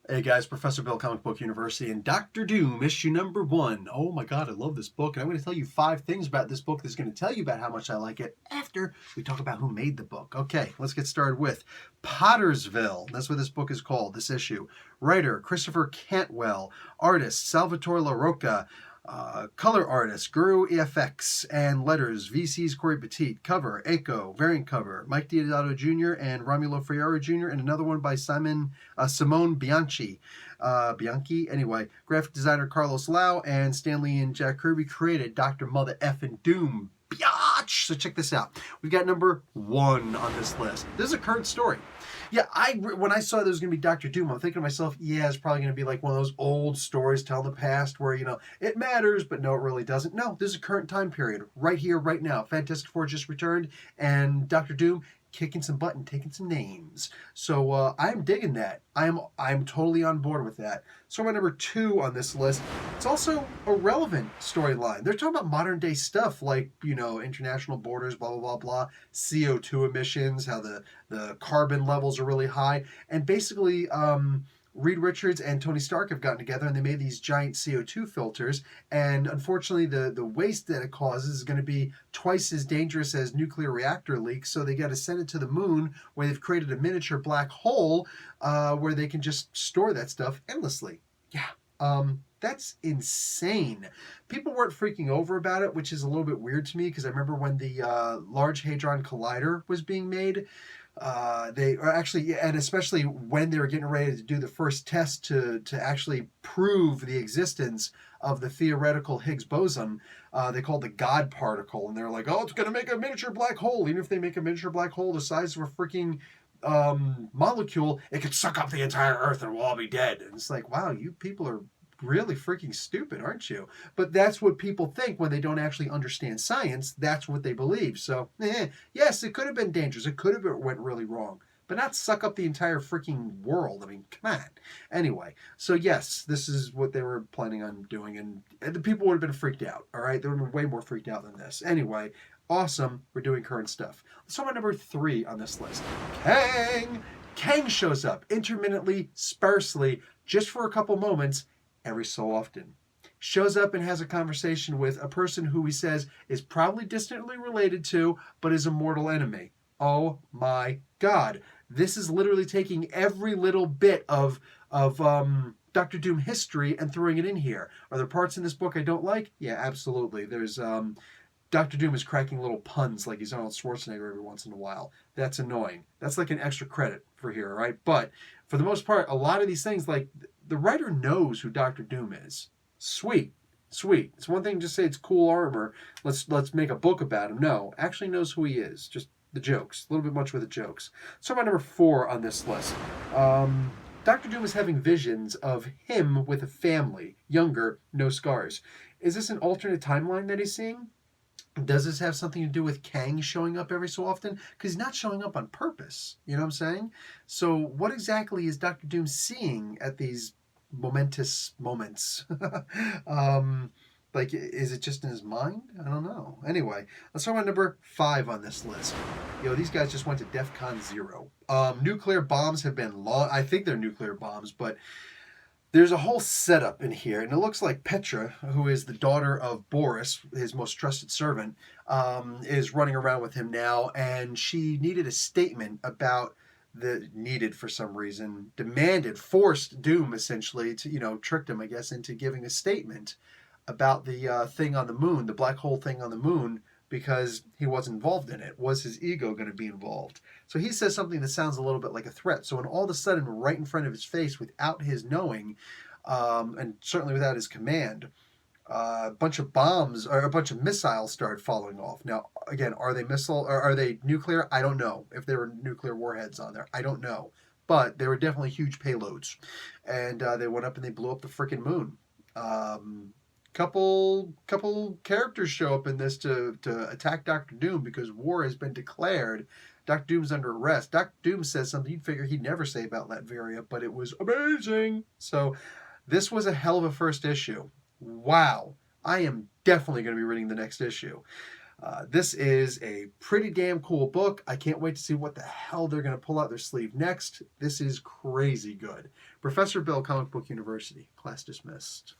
Hey guys, Professor Bill, Comic Book University, and Doctor Doom, issue number 1. Oh my god, I love this book, and I'm going to tell you 5 things about this book that's going to tell you about how much I like it after we talk about who made the book. Okay, let's get started with Pottersville. That's what this book is called, this issue. Writer, Christopher Cantwell. Artist, Salvatore LaRocca. Color artist, Guru-eFX, and letters, VC's Corey Petit. Cover, Echo, variant cover, Mike Diodato Jr. and Romulo Ferraro Jr., and another one by Simone Bianchi. Anyway, graphic designer Carlos Lau and Stanley and Jack Kirby created Dr. Mother Effin' Doom. Biatch! So check this out. We've got number 1 on this list. This is a current story. Yeah, when I saw there was going to be Doctor Doom, I'm thinking to myself, yeah, it's probably going to be like one of those old stories telling the past where, it matters, but no, it really doesn't. No, this is a current time period, right here, right now. Fantastic Four just returned, and Doctor Doom kicking some butt and taking some names. So I'm digging that. I'm totally on board with that. So my number 2 on this list, it's also a relevant storyline. They're talking about modern day stuff like, international borders, blah, blah, blah, blah, CO2 emissions, how the carbon levels are really high. And basically, Reed Richards and Tony Stark have gotten together and they made these giant CO2 filters. And unfortunately, the waste that it causes is going to be twice as dangerous as nuclear reactor leaks. So they got to send it to the moon, where they've created a miniature black hole where they can just store that stuff endlessly. Yeah. That's insane. People weren't freaking over about it, which is a little bit weird to me because I remember when the Large Hadron Collider was being made, they are actually, and especially when they were getting ready to do the first test to actually prove the existence of the theoretical Higgs boson, they called the God particle, and they're like, oh, it's going to make a miniature black hole. Even if they make a miniature black hole the size of a freaking molecule, it could suck up the entire Earth and we'll all be dead. And it's like, wow, you people are really freaking stupid, aren't you? But that's what people think when they don't actually understand science. That's what they believe. So, yes, it could have been dangerous. It could have went really wrong. But not suck up the entire freaking world. I mean, come on. Anyway, so yes, this is what they were planning on doing. And the people would have been freaked out, all right? They would have been way more freaked out than this. Anyway, awesome. We're doing current stuff. Let's talk about number 3 on this list. Kang! Kang shows up intermittently, sparsely, just for a couple moments, every so often. Shows up and has a conversation with a person who he says is probably distantly related to, but is a mortal enemy. Oh my god. This is literally taking every little bit of Doctor Doom history and throwing it in here. Are there parts in this book I don't like? Yeah, absolutely. There's Doctor Doom is cracking little puns like he's Arnold Schwarzenegger every once in a while. That's annoying. That's like an extra credit for here, right? But for the most part, a lot of these things, like the writer knows who Doctor Doom is. Sweet. Sweet. It's one thing to just say it's cool armor. Let's make a book about him. No, actually knows who he is. Just the jokes. A little bit much with the jokes. So my number 4 on this list. Doctor Doom is having visions of him with a family, younger, no scars. Is this an alternate timeline that he's seeing? Does this have something to do with Kang showing up every so often? Because he's not showing up on purpose. You know what I'm saying? So what exactly is Doctor Doom seeing at these momentous moments? Like, is it just in his mind? I don't know. Anyway, let's talk about number 5 on this list. These guys just went to DEFCON 0. Nuclear bombs have been I think they're nuclear bombs, but there's a whole setup in here, and it looks like Petra, who is the daughter of Boris, his most trusted servant, is running around with him now, and she needed a statement about for some reason, forced Doom essentially to, tricked him, I guess, into giving a statement about the thing on the moon, the black hole thing on the moon, because he wasn't involved in it. Was his ego going to be involved? So he says something that sounds a little bit like a threat. So when all of a sudden, right in front of his face, without his knowing, and certainly without his command, a bunch of bombs or a bunch of missiles started falling off. Now, again, are they missile or are they nuclear? I don't know. If there were nuclear warheads on there, I don't know. But they were definitely huge payloads, and they went up and they blew up the freaking moon. Couple characters show up in this to attack Doctor Doom because war has been declared. Doctor Doom's under arrest. Doctor Doom says something you'd figure he'd never say about Latveria, but it was amazing. So this was a hell of a first issue. Wow. I am definitely going to be reading the next issue. This is a pretty damn cool book. I can't wait to see what the hell they're going to pull out their sleeve next. This is crazy good. Professor Bill, Comic Book University. Class dismissed.